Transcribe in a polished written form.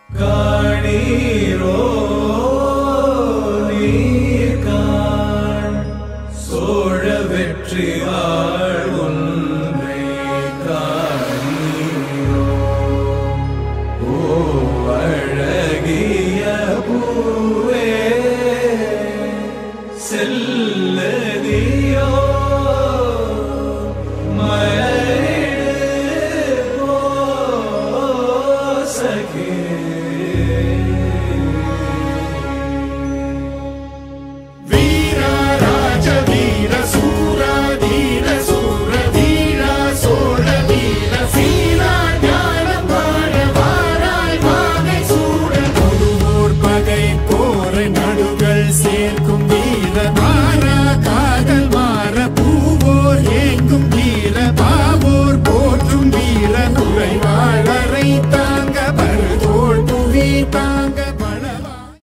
காணீரோ நீர்காண் சோழ வெற்றி வாழ் ஒன்றை காணீரோ ஓ அழகிய பூவே செல்லதியோ மலரிடு போ சகே